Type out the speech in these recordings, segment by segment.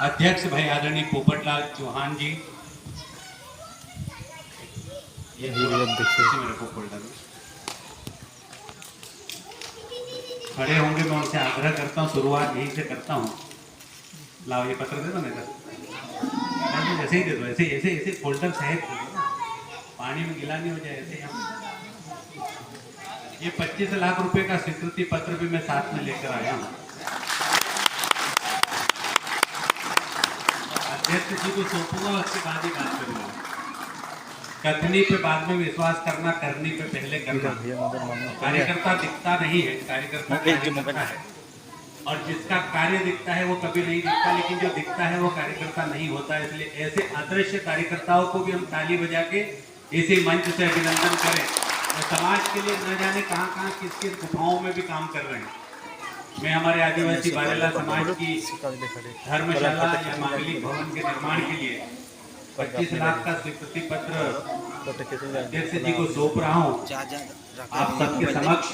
अध्यक्ष भाई आदरणीय पोपटलाल चौहान जी, ये मेरे पोपटलाल खड़े होंगे। मैं उनसे आग्रह करता हूँ, शुरुआत यहीं से करता हूँ। लाओ ये पत्र दे दो मेरा, ऐसे ही दे दो, ऐसे ऐसे ऐसे फोल्डर सहित दे दो, पानी में गिला नहीं हो जाए ऐसे। हम ये 25 लाख रुपए का स्वीकृति पत्र भी मैं साथ में लेकर आया हूँ। अध्यक्ष जी को सौंपूंगा, उसके बाद ही बात करूंगा। कथनी पे बाद में विश्वास करना, करनी पे पहले करना। कार्यकर्ता दिखता नहीं है, कार्यकर्ता है, और जिसका कार्य दिखता है वो कभी नहीं दिखता, लेकिन जो दिखता है वो कार्यकर्ता नहीं होता। इसलिए ऐसे अदृश्य कार्यकर्ताओं को भी हम ताली बजा के इसी मंच से अभिनंदन करें। तो समाज के लिए न जाने कहां कहां किस किस गुफाओं में भी काम कर रहे हैं। मैं हमारे आदिवासी बारेला समाज की धर्मशाला या मांगलिक भवन के निर्माण के लिए 25 लाख का स्वीकृति पत्र अध्यक्ष जी को सौंप रहा हूँ आप सबके समक्ष,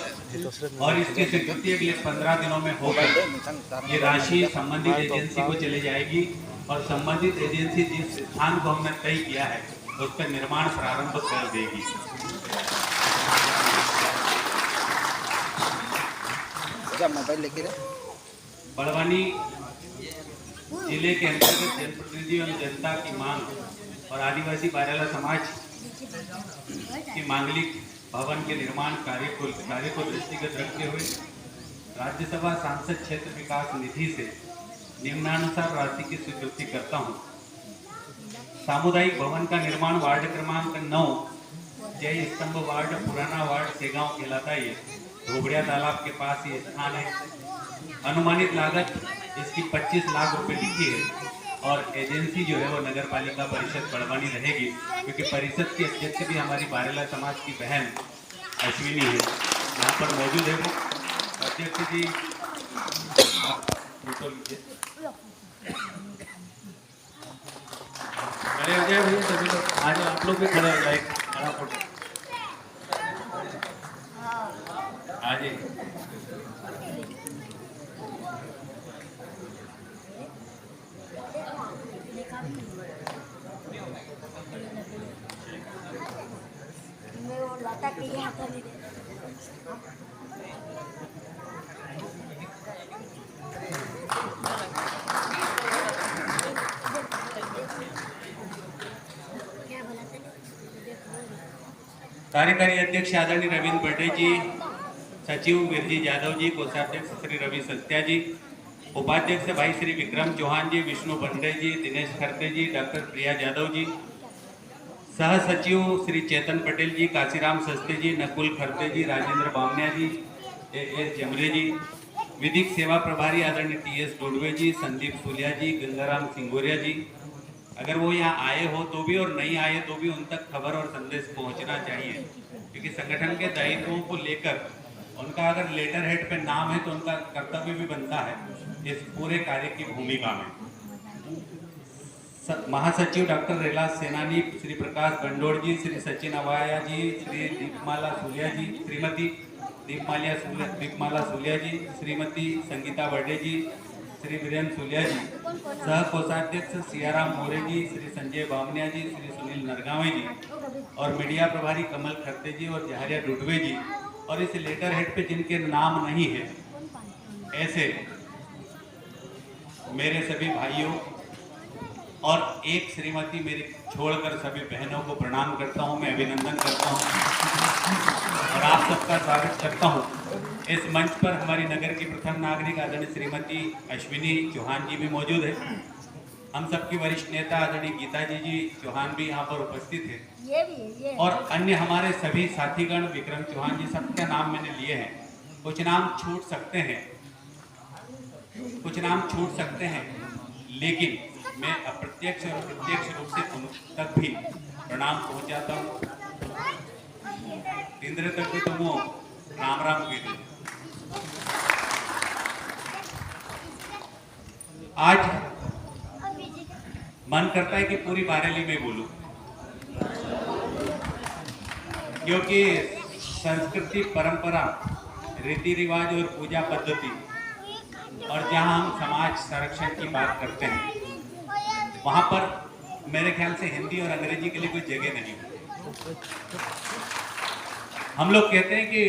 और इसकी स्वीकृति अगले 15 दिनों में होगी। ये राशि संबंधित एजेंसी को चली जाएगी और संबंधित एजेंसी जिस स्थान को हमने तय किया है उस पर निर्माण प्रारंभ कर देगी। मोबाइल लेके बड़वानी जिले के अंतर्गत जनप्रतिनिधियों और जनता की मांग और आदिवासी बारेला समाज की मांगलिक भवन के निर्माण कार्य को दृष्टिगत रखते हुए राज्यसभा सांसद क्षेत्र विकास निधि से निम्नानुसार राशि की स्वीकृति करता हूं। सामुदायिक भवन का निर्माण वार्ड क्रमांक 9 जय स्तंभ वार्ड, पुराना वार्ड, सेगांव कहलाता है। धोबड़िया तालाब के पास ये स्थान है। अनुमानित लागत इसकी 25 लाख रुपए लिखी है और एजेंसी जो है वो नगर पालिका परिषद बड़वानी रहेगी, क्योंकि परिषद के अध्यक्ष भी हमारी बारेला समाज की बहन अश्विनी है, यहाँ पर मौजूद है वो। अध्यक्ष जी खड़े हो जाए भैया, सभी लोग आज आप लोग भी खड़े हो जाए, खड़ा फोटो आ जाइए। कार्यकारी अध्यक्ष आदरणीय रविंद्र बर्डे जी, सचिव वीरजी यादव जी, कोषाध्यक्ष श्री रवि सत्या जी, उपाध्यक्ष भाई श्री विक्रम चौहान जी, विष्णु बंडे जी, दिनेश खरते जी, डॉक्टर प्रिया यादव जी, सह सचिव श्री चेतन पटेल जी, काशीराम सस्ते जी, नकुल खरते जी, राजेंद्र बामनिया जी, एस जमरे जी, विधिक सेवा प्रभारी आदरणीय टीएस डोडवे जी, संदीप सुलिया जी, गंगाराम सिंगोरिया जी। अगर वो यहाँ आए हो तो भी और नहीं आए तो भी उन तक खबर और संदेश पहुंचना चाहिए, क्योंकि संगठन के दायित्वों को लेकर उनका अगर लेटर हेड पे नाम है तो उनका कर्तव्य भी बनता है इस पूरे कार्य की भूमिका में। महासचिव डॉक्टर रेलास सेनानी, श्री प्रकाश गंडोर जी, श्री सचिन अवाया जी, श्री दीपमाला सुलिया जी, श्रीमती दीपमाला सुलिया जी, श्रीमती संगीता बर्डे जी, श्री वीरेंद्र सुलिया जी, सह कोषाध्यक्ष सियाराम मोरे जी, श्री संजय बामनिया जी, श्री सुनील नरगावे जी, और मीडिया प्रभारी कमल खरते जी और जहरिया डुडवे जी। और इस लेटर हेड पे जिनके नाम नहीं है, ऐसे मेरे सभी भाइयों और एक श्रीमती मेरी छोड़कर सभी बहनों को प्रणाम करता हूं, मैं अभिनंदन करता हूं और आप सबका स्वागत करता हूं। इस मंच पर हमारी नगर की प्रथम नागरिक आदरणीय श्रीमती अश्विनी चौहान जी भी मौजूद है। हम सबकी वरिष्ठ नेता आदरणीय गीता जी चौहान भी यहाँ पर उपस्थित है, और अन्य हमारे सभी साथीगण, विक्रम चौहान जी, सबके नाम मैंने लिए हैं। कुछ नाम छूट सकते हैं, कुछ नाम छूट सकते हैं, लेकिन मैं अप्रत्यक्ष और प्रत्यक्ष रूप से तुम तक भी प्रणाम पहुंचाता हूँ। इंद्र तक भी तुम राम राम की दे। आज मन करता है कि पूरी बारेली में बोलूं, क्योंकि संस्कृति, परंपरा, रीति रिवाज और पूजा पद्धति, और जहां हम समाज संरक्षण की बात करते हैं, वहां पर मेरे ख्याल से हिंदी और अंग्रेजी के लिए कोई जगह नहीं है। हम लोग कहते हैं कि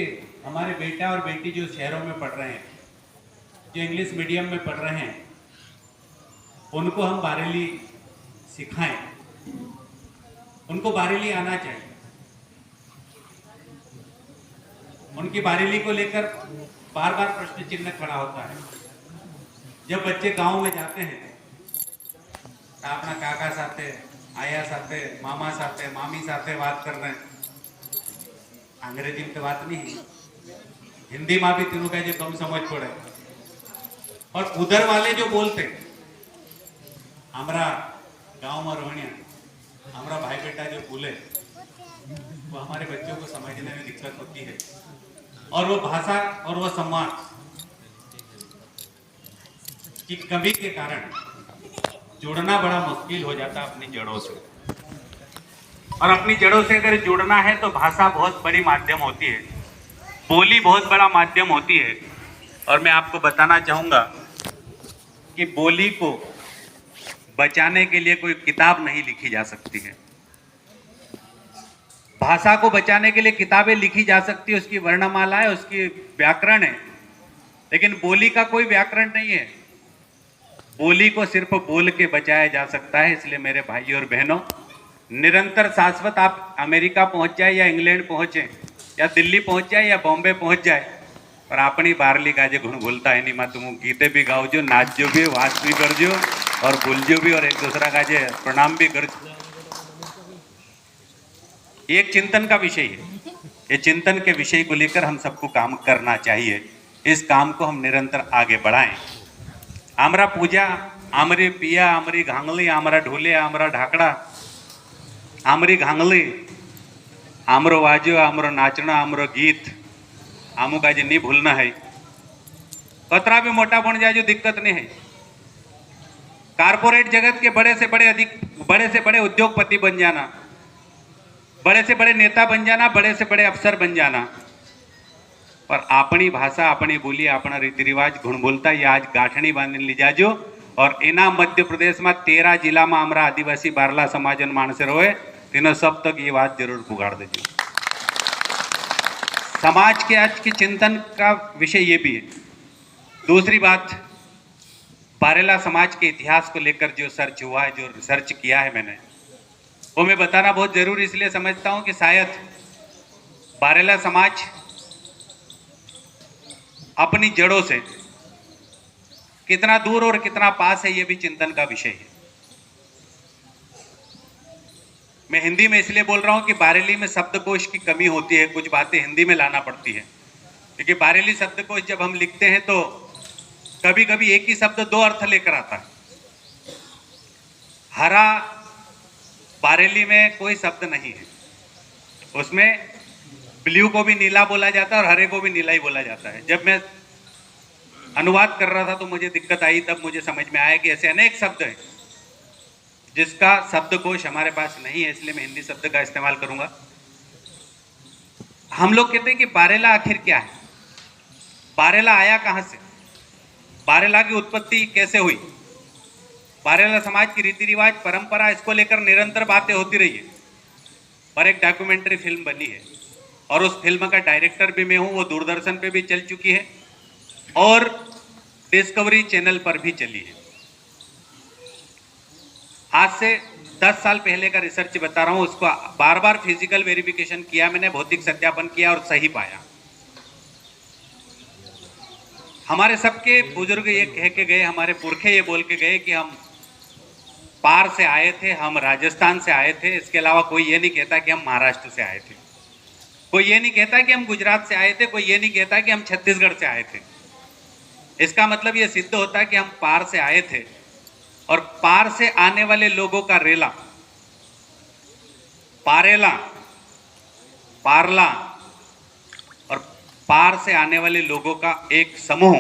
हमारे बेटा और बेटी जो शहरों में पढ़ रहे हैं, जो इंग्लिश मीडियम में पढ़ रहे हैं, उनको हम बारेली सिखाएं, उनको बारेली आना चाहिए। उनकी बारेली को लेकर बार बार प्रश्न चिन्ह खड़ा होता है। जब बच्चे गांव में जाते हैं तो अपना काका साथे, आया साथे, मामा साथे, मामी साथे बात कर रहे हैं, अंग्रेजी में तो बात नहीं, हिंदी में भी तीनों का जो कम समझ पड़े। और उधर वाले जो बोलते हमारा गांव में रोहनिया, हमारा भाई बेटा जो बोले, वो हमारे बच्चों को समझने में दिक्कत होती है। और वो भाषा और वो सम्मान की कमी के कारण जुड़ना बड़ा मुश्किल हो जाता अपनी जड़ों से। और अपनी जड़ों से अगर जुड़ना है तो भाषा बहुत बड़ी माध्यम होती है, बोली बहुत बड़ा माध्यम होती है। और मैं आपको बताना चाहूँगा कि बोली को बचाने के लिए कोई किताब नहीं लिखी जा सकती है। भाषा को बचाने के लिए किताबें लिखी जा सकती है, उसकी वर्णमाला है, उसकी व्याकरण है, लेकिन बोली का कोई व्याकरण नहीं है। बोली को सिर्फ बोल के बचाया जा सकता है। इसलिए मेरे भाई और बहनों, निरंतर शाश्वत आप अमेरिका पहुंच जाए या इंग्लैंड पहुंचे या दिल्ली पहुंच जाए या बॉम्बे पहुंच जाए, पर अपनी बारली काजे गुण भूलता है नहीं। मैं तुम गीते भी गाओ, नाचो भी, वाच भी करजो और भूलजो भी, और एक दूसरा काजे प्रणाम भी कर। ये एक चिंतन का विषय है। ये चिंतन के विषय को लेकर हम सबको काम करना चाहिए। इस काम को हम निरंतर आगे बढ़ाएं। आमरा पूजा, आमरी पिया, आमरी घांगली, आमरा ढोले, आमरा ढाकड़ा, आमरी घांगली, आमरो वाजो, आमरो नाचना, आमरो गीत, आमू का जी नहीं भूलना है। कतरा भी मोटा बन जाए जो दिक्कत नहीं है। कारपोरेट जगत के बड़े से बड़े उद्योगपति बन जाना, बड़े से बड़े नेता बन जाना, बड़े से बड़े अफसर बन जाना, पर अपनी भाषा, अपनी बोली, अपना रीति रिवाज गुण बोलता ये आज गांठनी बांध ली जाजो। और एना मध्य प्रदेश में 13 जिला में हमारा आदिवासी बारला समाजन मानसे रोए, तीनों सब तक ये बात जरूर पुगाड़ दीजिए। समाज के आज के चिंतन का विषय ये भी है। दूसरी बात, बारेला समाज के इतिहास को लेकर जो सर्च हुआ है, जो रिसर्च किया है मैंने, वो मैं बताना बहुत जरूरी इसलिए समझता हूं कि शायद बारेला समाज अपनी जड़ों से कितना दूर और कितना पास है, ये भी चिंतन का विषय है। मैं हिंदी में इसलिए बोल रहा हूं कि बारेली में शब्दकोश की कमी होती है, कुछ बातें हिंदी में लाना पड़ती है। क्योंकि बारेली शब्दकोश जब हम लिखते हैं तो कभी कभी एक ही शब्द 2 अर्थ लेकर आता है। हरा बारेली में कोई शब्द नहीं है, उसमें ब्लू को भी नीला बोला जाता है और हरे को भी नीला ही बोला जाता है। जब मैं अनुवाद कर रहा था तो मुझे दिक्कत आई, तब मुझे समझ में आया कि ऐसे अनेक शब्द हैं जिसका शब्दकोश हमारे पास नहीं है, इसलिए मैं हिंदी शब्द का इस्तेमाल करूंगा। हम लोग कहते हैं कि बारेला आखिर क्या है, बारेला आया कहां से, बारेला की उत्पत्ति कैसे हुई, बारेला समाज की रीति रिवाज, परंपरा, इसको लेकर निरंतर बातें होती रही है। और एक डॉक्यूमेंट्री फिल्म बनी है और उस फिल्म का डायरेक्टर भी मैं हूं, वो दूरदर्शन पे भी चल चुकी है और डिस्कवरी चैनल पर भी चली है। आज से 10 साल पहले का रिसर्च बता रहा हूं, उसको बार बार फिजिकल वेरिफिकेशन किया मैंने, भौतिक सत्यापन किया और सही पाया। हमारे सबके बुजुर्ग ये कह के गए, हमारे पुरखे ये बोल के गए कि हम पार से आए थे, हम राजस्थान से आए थे। इसके अलावा कोई ये नहीं कहता कि हम महाराष्ट्र से आए थे, कोई ये नहीं कहता कि हम गुजरात से आए थे, कोई ये नहीं कहता कि हम छत्तीसगढ़ से आए थे। इसका मतलब ये सिद्ध होता है कि हम पार से आए थे। और पार से आने वाले लोगों का रेला, पारेला, पारला, और पार से आने वाले लोगों का एक समूह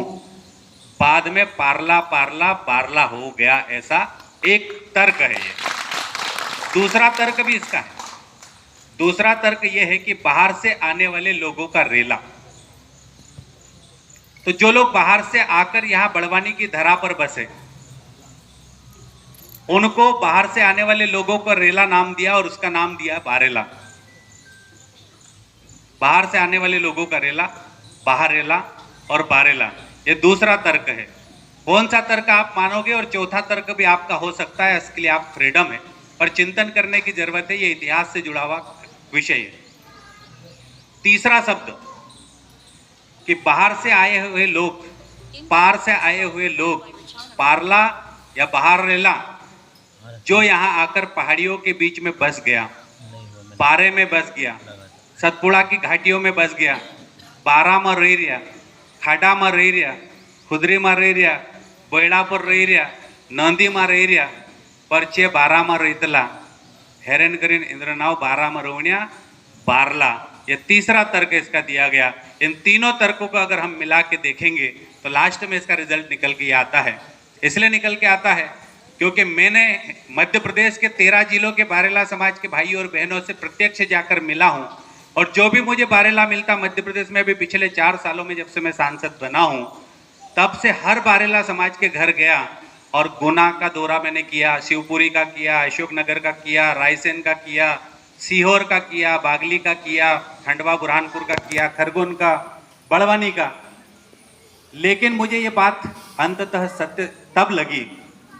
बाद में पारला पारला बारला हो गया, ऐसा एक तर्क है। ये दूसरा तर्क भी इसका है। दूसरा तर्क यह है कि बाहर से आने वाले लोगों का रेला, तो जो लोग बाहर से आकर यहां बड़वानी की धरा पर बसे, उनको बाहर से आने वाले लोगों को रेला नाम दिया और उसका नाम दिया बारेला। बाहर से आने वाले लोगों का रेला, बाहर रेला और बारेला, ये दूसरा तर्क है। कौन सा तर्क आप मानोगे और चौथा तर्क भी आपका हो सकता है, इसके लिए आप फ्रीडम है और चिंतन करने की जरूरत है, ये इतिहास से जुड़ा हुआ विषय है। तीसरा शब्द कि बाहर से आए हुए लोग, पार से आए हुए लोग, पारला या बाहर रेला, जो यहाँ आकर पहाड़ियों के बीच में बस गया, पारे में बस गया, सतपुड़ा की घाटियों में बस गया, बारा में रही रहा, खाड़ा में रही रहा, खुदरी में रही रहा, बोयड़ा पर रही रहा, नंदी में रही रहा, परचे बारा में रहीतला, हेरन करीन इंद्रनाव बारा में रोवण्या बारला। ये तीसरा तर्क इसका दिया गया। इन तीनों तर्कों को अगर हम मिला के देखेंगे तो लास्ट में इसका रिजल्ट निकल के आता है। इसलिए निकल के आता है क्योंकि मैंने मध्य प्रदेश के 13 जिलों के बारेला समाज के भाई और बहनों से प्रत्यक्ष जाकर मिला हूं, और जो भी मुझे बारेला मिलता मध्य प्रदेश में भी पिछले 4 सालों में जब से मैं सांसद बना हूं, तब से हर बारेला समाज के घर गया और गुना का दौरा मैंने किया, शिवपुरी का किया, अशोकनगर का किया, रायसेन का किया, सीहोर का किया, बागली का किया, खंडवा बुरहानपुर का किया, खरगोन का, बड़वानी का। लेकिन मुझे ये बात अंततः सत्य तब लगी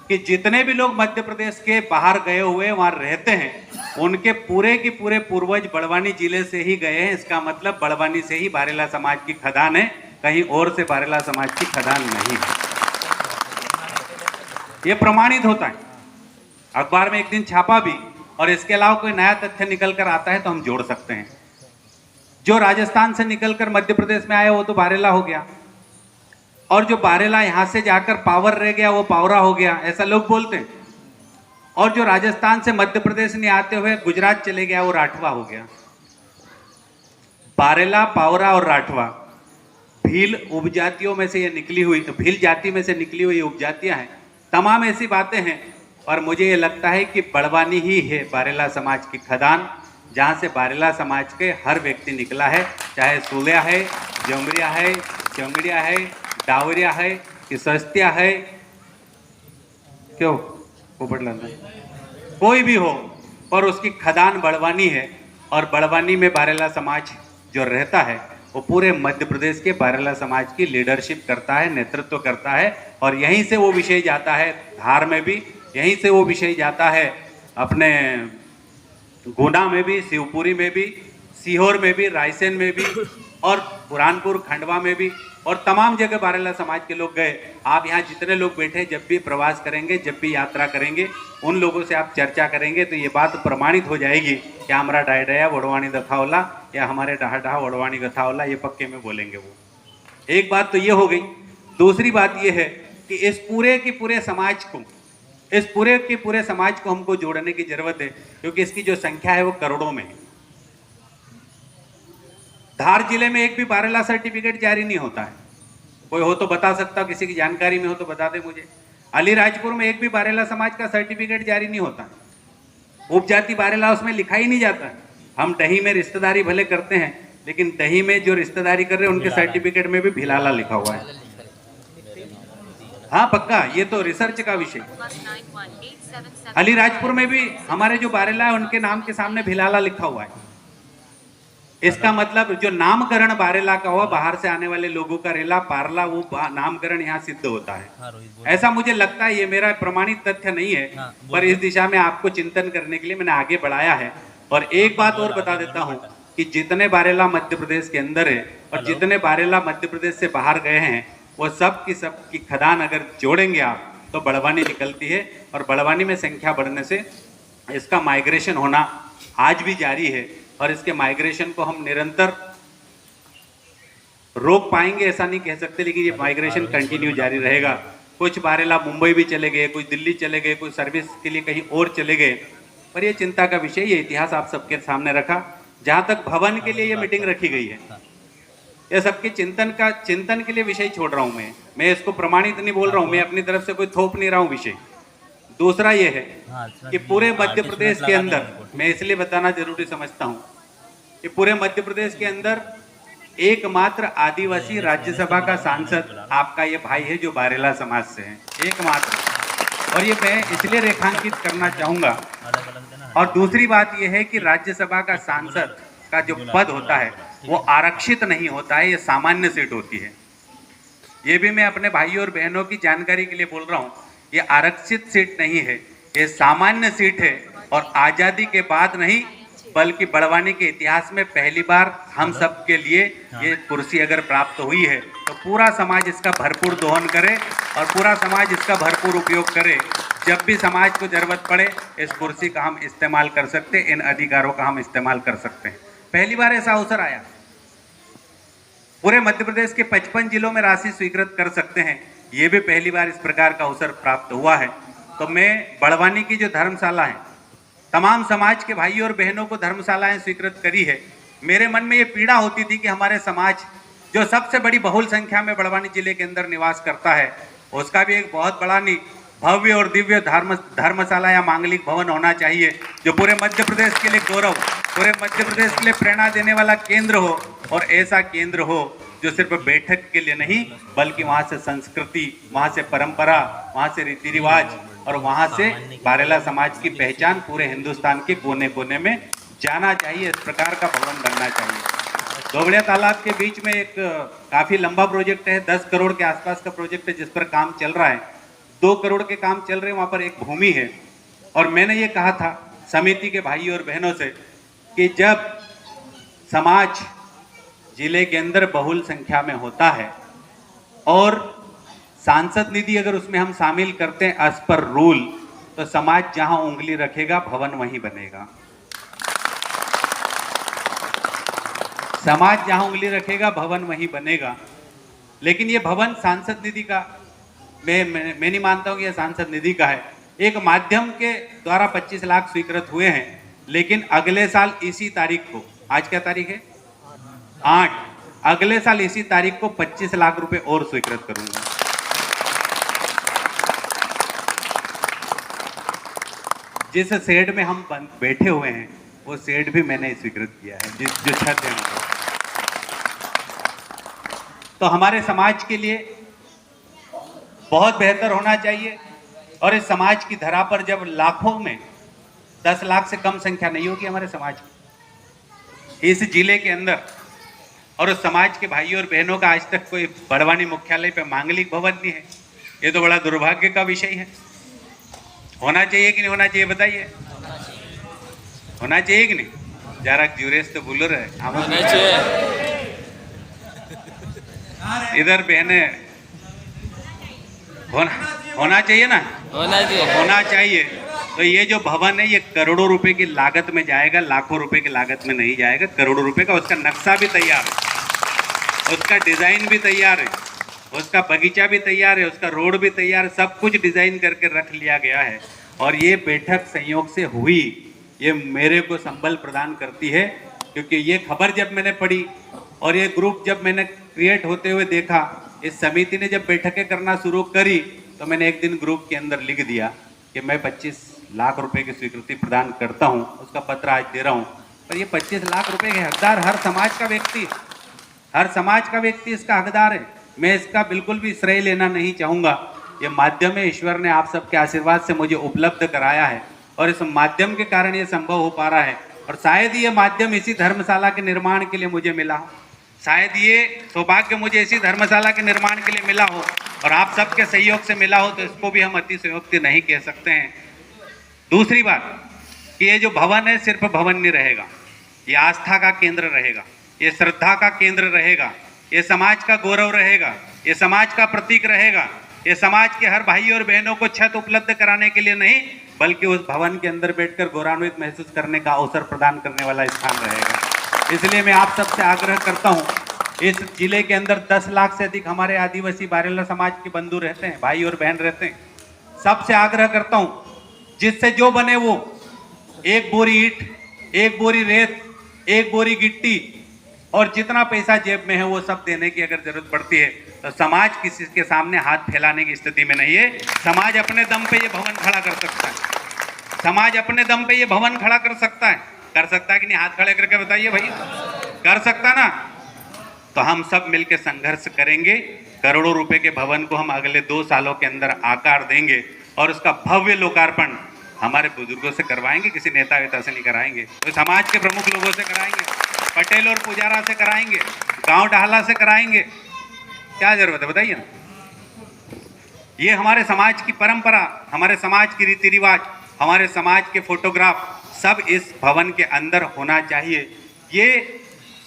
कि जितने भी लोग मध्य प्रदेश के बाहर गए हुए वहां रहते हैं, उनके पूरे के पूरे पूर्वज बड़वानी जिले से ही गए हैं। इसका मतलब बड़वानी से ही बारेला समाज की खदान है, कहीं और से बारेला समाज की खदान नहीं है। ये प्रमाणित होता है, अखबार में एक दिन छापा भी, और इसके अलावा कोई नया तथ्य निकल कर आता है तो हम जोड़ सकते हैं। जो राजस्थान से निकलकर मध्य प्रदेश में आया वो तो बारेला हो गया, और जो बारेला यहां से जाकर पावर रह गया वो पावरा हो गया, ऐसा लोग बोलते हैं। और जो राजस्थान से मध्य प्रदेश नहीं आते हुए गुजरात चले गया वो राठवा हो गया। बारेला, पावरा और राठवा भील उपजातियों में से ये निकली हुई, भील जाति में से निकली हुई उपजातियां हैं। तमाम ऐसी बातें हैं, और मुझे ये लगता है कि बड़वानी ही है बारेला समाज की खदान, जहाँ से बारेला समाज के हर व्यक्ति निकला है, चाहे सूलिया है, जमरिया है, चंगड़िया है, डावरिया है कि सस्तिया है, क्यों कोई भी हो, पर उसकी खदान बड़वानी है। और बड़वानी में बारेला समाज जो रहता है वो पूरे मध्य प्रदेश के बारेला समाज की लीडरशिप करता है, नेतृत्व करता है, और यहीं से वो विषय जाता है धार में भी, यहीं से वो विषय जाता है अपने गुना में भी, शिवपुरी में भी, सीहोर में भी, रायसेन में भी, और बुरहानपुर खंडवा में भी, और तमाम जगह बारेला समाज के लोग गए। आप यहाँ जितने लोग बैठे, जब भी प्रवास करेंगे, जब भी यात्रा करेंगे, उन लोगों से आप चर्चा करेंगे तो ये बात प्रमाणित हो जाएगी कि हमारा डायडया वड़वाणी दखावला या हमारे डहा वड़वाणी गथावला, ये पक्के में बोलेंगे वो। एक बात तो ये हो गई। दूसरी बात ये है कि इस पूरे के पूरे समाज को, इस पूरे के पूरे समाज को हमको जोड़ने की जरूरत है, क्योंकि इसकी जो संख्या है वो करोड़ों में है। धार जिले में एक भी बारेला सर्टिफिकेट जारी नहीं होता है। कोई हो तो बता सकता, किसी की जानकारी में हो तो बता दे मुझे। अलीराजपुर में एक भी बारेला समाज का सर्टिफिकेट जारी नहीं होता, उपजाति बारेला उसमें लिखा ही नहीं जाता। हम दही में रिश्तेदारी भले करते हैं, लेकिन दही में जो रिश्तेदारी कर रहे हैं उनके सर्टिफिकेट में भी भिलाला लिखा हुआ है। हाँ पक्का, ये तो रिसर्च का विषय। अलीराजपुर में भी हमारे जो बारेला है उनके नाम के सामने भिलाला लिखा हुआ है। इसका मतलब जो नामकरण बारेला का हुआ, बाहर से आने वाले लोगों का रेला पारला, वो नामकरण यहाँ सिद्ध होता है। ऐसा मुझे लगता है, ये मेरा प्रमाणित तथ्य नहीं है, पर इस दिशा में आपको चिंतन करने के लिए मैंने आगे बढ़ाया है। और एक बात और बता देता हूँ कि जितने बारेला मध्य प्रदेश के अंदर है और जितने बारेला मध्य प्रदेश से बाहर गए हैं, वो सब की खदान अगर जोड़ेंगे आप तो बड़वानी निकलती है। और बड़वानी में संख्या बढ़ने से इसका माइग्रेशन होना आज भी जारी है, और इसके माइग्रेशन को हम निरंतर रोक पाएंगे ऐसा नहीं कह सकते, लेकिन ये माइग्रेशन कंटिन्यू जारी रहेगा। कुछ बारेला मुंबई भी चले गए, कुछ दिल्ली चले गए, कुछ सर्विस के लिए कहीं और चले गए, पर ये चिंता का विषय, ये इतिहास आप सबके सामने रखा। जहां तक भवन के लिए ये मीटिंग रखी गई है, ये सबके चिंतन के लिए विषय छोड़ रहा हूं मैं इसको प्रमाणित नहीं बोल रहा हूं, मैं अपनी तरफ से कोई थोप नहीं रहा हूं विषय। दूसरा ये है कि पूरे मध्य प्रदेश के अंदर, मैं इसलिए बताना जरूरी समझता हूं कि पूरे मध्य प्रदेश के अंदर एकमात्र आदिवासी राज्यसभा का सांसद आपका ये भाई है जो बारेला समाज से है, एकमात्र। और ये मैं इसलिए रेखांकित करना चाहूँगा। और दूसरी बात ये है कि राज्यसभा का सांसद का जो पद होता है वो आरक्षित नहीं होता है, ये सामान्य सीट होती है। ये भी मैं अपने भाइयों और बहनों की जानकारी के लिए बोल रहा हूँ, ये आरक्षित सीट नहीं है, ये सामान्य सीट है। और आज़ादी के बाद नहीं बल्कि बड़वानी के इतिहास में पहली बार हम सब के लिए ये कुर्सी अगर प्राप्त हुई है तो पूरा समाज इसका भरपूर दोहन करे और पूरा समाज इसका भरपूर उपयोग करे। जब भी समाज को जरूरत पड़े इस कुर्सी का हम इस्तेमाल कर सकते हैं, इन अधिकारों का हम इस्तेमाल कर सकते हैं। पहली बार ऐसा अवसर आया। पूरे मध्य प्रदेश के 55 जिलों में राशि स्वीकृत कर सकते हैं, ये भी पहली बार इस प्रकार का अवसर प्राप्त हुआ है। तो मैं बड़वानी की जो धर्मशाला है, तमाम समाज के भाइयों और बहनों को धर्मशालाएं स्वीकृत करी है। मेरे मन में ये पीड़ा होती थी कि हमारे समाज जो सबसे बड़ी बहुल संख्या में बड़वानी जिले के अंदर निवास करता है, उसका भी एक बहुत बड़ा भव्य और दिव्य धर्मशाला या मांगलिक भवन होना चाहिए, जो पूरे मध्य प्रदेश के लिए गौरव, पूरे मध्य प्रदेश के लिए प्रेरणा देने वाला केंद्र हो। और ऐसा केंद्र हो जो सिर्फ बैठक के लिए नहीं बल्कि वहाँ से संस्कृति, वहाँ से परंपरा, वहाँ से रीति रिवाज और वहाँ से बारेला समाज की पहचान पूरे हिंदुस्तान के कोने कोने में जाना चाहिए। इस प्रकार का भवन बनना चाहिए। दोगड़िया तालाब के बीच में एक काफ़ी लंबा प्रोजेक्ट है, 10 करोड़ के आसपास का प्रोजेक्ट है, जिस पर काम चल रहा है। 2 करोड़ के काम चल रहे हैं, वहाँ पर एक भूमि है। और मैंने ये कहा था समिति के भाइयों और बहनों से कि जब समाज जिले के अंदर बहुल संख्या में होता है और सांसद निधि अगर उसमें हम शामिल करते हैं एज पर रूल, तो समाज जहां उंगली रखेगा भवन वहीं बनेगा। समाज जहां उंगली रखेगा भवन वहीं बनेगा। लेकिन ये भवन सांसद निधि का मैं नहीं मानता हूं कि यह सांसद निधि का है। एक माध्यम के द्वारा 25 लाख स्वीकृत हुए हैं, लेकिन अगले साल इसी तारीख को, आज क्या तारीख है 8, अगले साल इसी तारीख को 25 लाख रुपए और स्वीकृत करूंगा। जिस शेड में हम बैठे हुए हैं वो शेड भी मैंने स्वीकृत किया है, जो छत है वो। तो हमारे समाज के लिए बहुत बेहतर होना चाहिए। और इस समाज की धरा पर जब लाखों में 10 लाख से कम संख्या नहीं होगी हमारे समाज की इस जिले के अंदर, और उस समाज के भाइयों और बहनों का आज तक कोई बड़वानी मुख्यालय पे मांगलिक भवन नहीं है, ये तो बड़ा दुर्भाग्य का विषय है। होना चाहिए कि नहीं होना चाहिए बताइए? होना चाहिए कि नहीं? जरा जुरेस तो बोल रहे इधर बहने होना चाहिए ना, होना चाहिए। तो ये जो भवन है ये करोड़ों रुपए की लागत में जाएगा, लाखों रुपए की लागत में नहीं जाएगा, करोड़ों रुपए का। उसका नक्शा भी तैयार है, उसका डिजाइन भी तैयार है, उसका बगीचा भी तैयार है, उसका रोड भी तैयार है, सब कुछ डिजाइन करके रख लिया गया है। और ये बैठक संयोग से हुई, ये मेरे को संबल प्रदान करती है, क्योंकि ये खबर जब मैंने पढ़ी और ये ग्रुप जब मैंने क्रिएट होते हुए देखा, इस समिति ने जब बैठकें करना शुरू करी, तो मैंने एक दिन ग्रुप के अंदर लिख दिया कि मैं 25 लाख रुपए की स्वीकृति प्रदान करता हूं। उसका पत्र आज दे रहा हूं। पर ये 25 लाख रुपए के हकदार हर समाज का व्यक्ति, हर समाज का व्यक्ति इसका हकदार है। मैं इसका बिल्कुल भी श्रेय लेना नहीं चाहूँगा। ये माध्यम है, ईश्वर ने आप सबके आशीर्वाद से मुझे उपलब्ध कराया है और इस माध्यम के कारण ये संभव हो पा रहा है। और शायद ये माध्यम इसी धर्मशाला के निर्माण के लिए मुझे मिला हो, शायद ये सौभाग्य मुझे इसी धर्मशाला के निर्माण के लिए मिला हो और आप सबके सहयोग से मिला हो, तो इसको भी हम अतिशयोक्ति नहीं कह सकते हैं। दूसरी बात कि ये जो भवन है सिर्फ भवन नहीं रहेगा, ये आस्था का केंद्र रहेगा, ये श्रद्धा का केंद्र रहेगा, ये समाज का गौरव रहेगा, ये समाज का प्रतीक रहेगा। ये समाज के हर भाई और बहनों को छत उपलब्ध कराने के लिए नहीं बल्कि उस भवन के अंदर बैठकर गौरवान्वित महसूस करने का अवसर प्रदान करने वाला स्थान रहेगा। इसलिए मैं आप सबसे आग्रह करता हूँ, इस जिले के अंदर 10 लाख से अधिक हमारे आदिवासी बारेला समाज के बंधु रहते हैं, भाई और बहन रहते हैं। सबसे आग्रह करता हूँ जिससे जो बने वो 1 बोरी ईंट, 1 बोरी रेत, 1 बोरी गिट्टी और जितना पैसा जेब में है वो सब देने की अगर जरूरत पड़ती है तो समाज किसी के सामने हाथ फैलाने की स्थिति में नहीं है। समाज अपने दम पे ये भवन खड़ा कर सकता है, समाज अपने दम पे ये भवन खड़ा कर सकता है। कर सकता है कि नहीं? हाथ खड़े करके बताइए भाई, कर सकता ना? तो हम सब मिलकर संघर्ष करेंगे, करोड़ों रुपए के भवन को हम अगले 2 सालों के अंदर आकार देंगे और उसका भव्य लोकार्पण हमारे बुजुर्गों से करवाएंगे, किसी नेता वेता से नहीं कराएंगे, तो समाज के प्रमुख लोगों से कराएंगे, पटेल और पुजारा से कराएंगे, गांव डाहला से कराएंगे। क्या जरूरत है बताइए ना। ये हमारे समाज की परंपरा, हमारे समाज की रीति रिवाज, हमारे समाज के फोटोग्राफ सब इस भवन के अंदर होना चाहिए। ये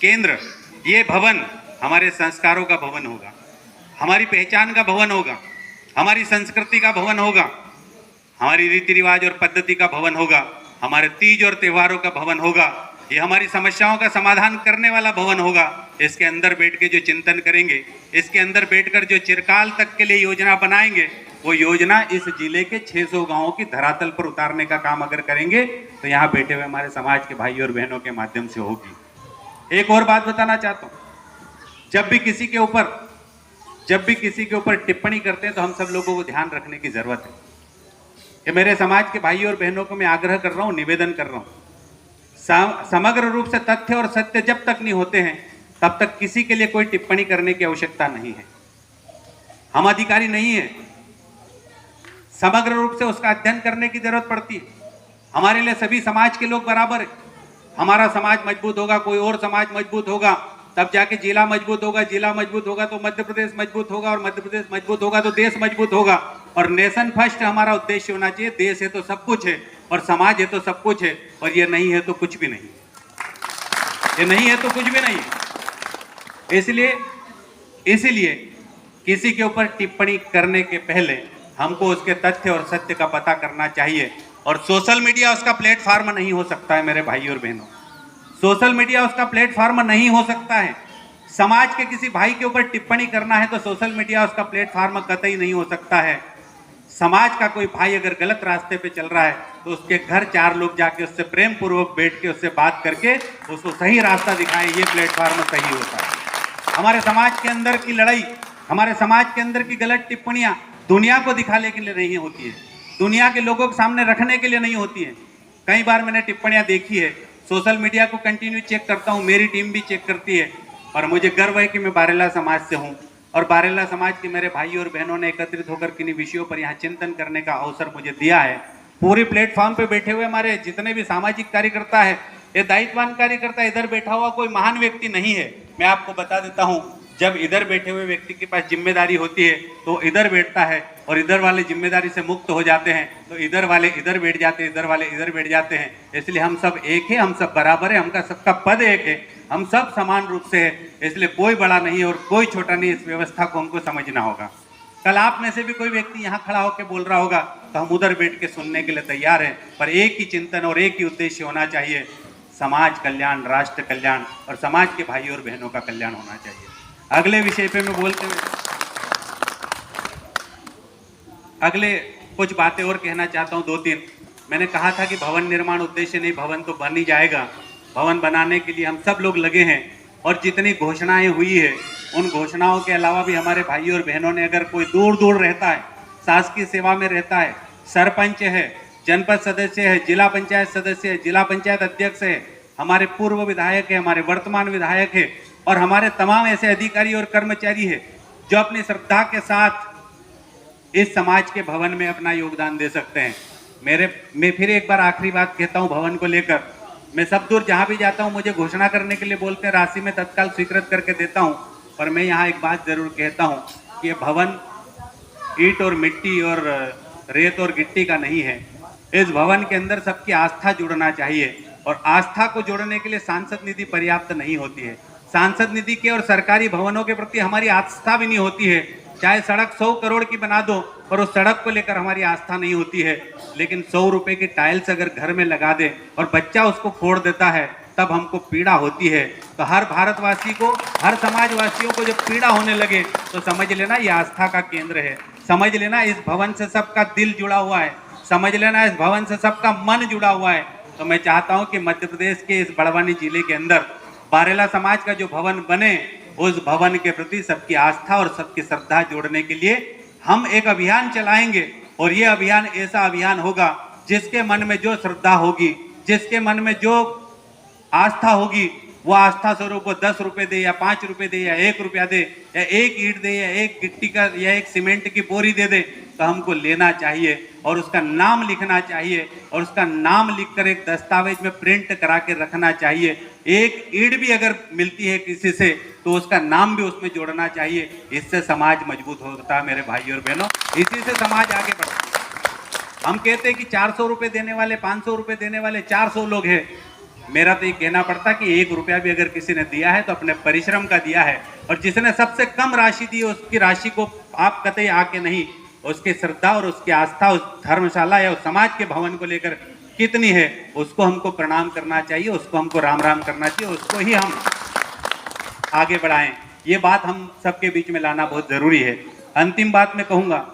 केंद्र, ये भवन हमारे संस्कारों का भवन होगा, हमारी पहचान का भवन होगा, हमारी संस्कृति का भवन होगा, हमारी रीति रिवाज और पद्धति का भवन होगा, हमारे तीज और त्योहारों का भवन होगा, ये हमारी समस्याओं का समाधान करने वाला भवन होगा। इसके अंदर बैठ के जो चिंतन करेंगे, इसके अंदर बैठकर जो चिरकाल तक के लिए योजना बनाएंगे, वो योजना इस जिले के 600 गांवों की धरातल पर उतारने का काम अगर करेंगे तो यहाँ बैठे हुए हमारे समाज के भाई और बहनों के माध्यम से होगी। एक और बात बताना चाहता हूँ, जब भी किसी के ऊपर टिप्पणी करते हैं तो हम सब लोगों को ध्यान रखने की जरूरत है कि मेरे समाज के भाई और बहनों को मैं आग्रह कर रहा हूँ, निवेदन कर रहा हूँ, समग्र रूप से तथ्य और सत्य जब तक नहीं होते हैं तब तक किसी के लिए कोई टिप्पणी करने की आवश्यकता नहीं है। हम अधिकारी नहीं है, समग्र रूप से उसका अध्ययन करने की जरूरत पड़ती है। हमारे लिए सभी समाज के लोग बराबर है। हमारा समाज मजबूत होगा, कोई और समाज मजबूत होगा, तब जाके जिला मजबूत होगा, जिला मजबूत होगा तो मध्य प्रदेश मजबूत होगा, और मध्य प्रदेश मजबूत होगा तो देश मजबूत होगा। और नेशन फर्स्ट हमारा उद्देश्य होना चाहिए। देश है तो सब कुछ है, और समाज है तो सब कुछ है, और ये नहीं है तो कुछ भी नहीं, ये नहीं है तो कुछ भी नहीं। इसलिए किसी के ऊपर टिप्पणी करने के पहले हमको उसके तथ्य और सत्य का पता करना चाहिए। और सोशल मीडिया उसका प्लेटफॉर्म नहीं हो सकता है मेरे भाई और बहनों, सोशल मीडिया उसका प्लेटफॉर्म नहीं हो सकता है। समाज के किसी भाई के ऊपर टिप्पणी करना है तो सोशल मीडिया उसका प्लेटफॉर्म कतई नहीं हो सकता है। समाज का कोई भाई अगर गलत रास्ते पे चल रहा है तो उसके घर 4 लोग जाके उससे प्रेम पूर्वक बैठ के उससे बात करके उसको सही रास्ता दिखाएं, ये प्लेटफॉर्म सही होता है। हमारे समाज के अंदर की लड़ाई, हमारे समाज के अंदर की गलत टिप्पणियां दुनिया को दिखाने के लिए नहीं होती है, दुनिया के लोगों के सामने रखने के लिए नहीं होती है। कई बार मैंने टिप्पणियां देखी है, सोशल मीडिया को कंटिन्यू चेक करता हूं, मेरी टीम भी चेक करती है, और मुझे गर्व है कि मैं बारेला समाज से हूं, और बारेला समाज के मेरे भाई और बहनों ने एकत्रित होकर किन्हीं विषयों पर यहाँ चिंतन करने का अवसर मुझे दिया है। पूरे प्लेटफॉर्म पे बैठे हुए हमारे जितने भी सामाजिक कार्यकर्ता है, ये दायित्ववान कार्यकर्ता, इधर बैठा हुआ कोई महान व्यक्ति नहीं है। मैं आपको बता देता हूँ, जब इधर बैठे हुए व्यक्ति के पास जिम्मेदारी होती है तो इधर बैठता है, और इधर वाले जिम्मेदारी से मुक्त हो जाते हैं तो इधर वाले इधर बैठ जाते हैं, इधर वाले इधर बैठ जाते हैं। इसलिए हम सब एक है, हम सब बराबर है, हमका सबका पद एक है, हम सब समान रूप से है। इसलिए कोई बड़ा नहीं और कोई छोटा नहीं, इस व्यवस्था को हमको समझना होगा। कल आप में से भी कोई व्यक्ति यहाँ खड़ा होकर बोल रहा होगा तो हम उधर बैठ के सुनने के लिए तैयार हैं, पर एक ही चिंतन और एक ही उद्देश्य होना चाहिए, समाज कल्याण, राष्ट्र कल्याण और समाज के भाई और बहनों का कल्याण होना चाहिए। अगले विषय पे मैं बोलते हुए अगले कुछ बातें और कहना चाहता हूँ, 2-3। मैंने कहा था कि भवन निर्माण उद्देश्य नहीं, भवन तो बन ही जाएगा। भवन बनाने के लिए हम सब लोग लगे हैं, और जितनी घोषणाएं हुई है उन घोषणाओं के अलावा भी हमारे भाई और बहनों ने, अगर कोई दूर दूर रहता है, शासकीय सेवा में रहता है, सरपंच है, जनपद सदस्य है, जिला पंचायत सदस्य है, जिला पंचायत अध्यक्ष है, हमारे पूर्व विधायक है, हमारे वर्तमान विधायक है, और हमारे तमाम ऐसे अधिकारी और कर्मचारी है जो अपनी श्रद्धा के साथ इस समाज के भवन में अपना योगदान दे सकते हैं। मैं फिर एक बार आखिरी बात कहता हूं भवन को लेकर। मैं सब दूर जहां भी जाता हूं मुझे घोषणा करने के लिए बोलते हैं, राशि में तत्काल स्वीकृत करके देता हूं, पर मैं यहाँ एक बात जरूर कहता हूं कि ये भवन ईंट और मिट्टी और रेत और गिट्टी का नहीं है। इस भवन के अंदर सबकी आस्था जुड़ना चाहिए, और आस्था को जोड़ने के लिए सांसद निधि पर्याप्त नहीं होती है। सांसद निधि के और सरकारी भवनों के प्रति हमारी आस्था भी नहीं होती है। चाहे सड़क 100 करोड़ की बना दो, पर उस सड़क को लेकर हमारी आस्था नहीं होती है। लेकिन 100 रुपए की टाइल्स अगर घर में लगा दे और बच्चा उसको फोड़ देता है, तब हमको पीड़ा होती है। तो हर भारतवासी को, हर समाजवासियों को जब पीड़ा होने लगे तो समझ लेना ये आस्था का केंद्र है। समझ लेना इस भवन से सबका दिल जुड़ा हुआ है, समझ लेना इस भवन से सबका मन जुड़ा हुआ है। तो मैं चाहता हूं कि मध्य प्रदेश के इस बड़वानी जिले के अंदर बारेला समाज का जो भवन बने, उस भवन के प्रति सबकी आस्था और सबकी श्रद्धा जोड़ने के लिए हम एक अभियान चलाएंगे। और ये अभियान ऐसा अभियान होगा जिसके मन में जो श्रद्धा होगी, जिसके मन में जो आस्था होगी, वो आस्था स्वरूप को 10 रुपए दे या 5 रुपए दे या 1 रुपया दे या 1 ईंट दे या 1 गिट्टी का या 1 सीमेंट की बोरी दे दे, तो हमको लेना चाहिए और उसका नाम लिखना चाहिए और उसका नाम लिखकर एक दस्तावेज में प्रिंट करा के रखना चाहिए। एक ईंट भी अगर मिलती है किसी से तो उसका नाम भी उसमें जोड़ना चाहिए। इससे समाज मजबूत होता है मेरे भाई और बहनों, इसी से समाज आगे बढ़ता है। हम कहते हैं कि 400 रुपए देने वाले, 500 रुपए देने वाले 400 लोग हैं। मेरा तो ये कहना पड़ता कि 1 रुपया भी अगर किसी ने दिया है तो अपने परिश्रम का दिया है, और जिसने सबसे कम राशि दी उसकी राशि को आप कतई आके नहीं, उसकी श्रद्धा और उसकी आस्था उस धर्मशाला या उस समाज के भवन को लेकर कितनी है उसको हमको प्रणाम करना चाहिए, उसको हमको राम राम करना चाहिए, उसको ही हम आगे बढ़ाएं। ये बात हम सबके बीच में लाना बहुत जरूरी है। अंतिम बात मैं कहूंगा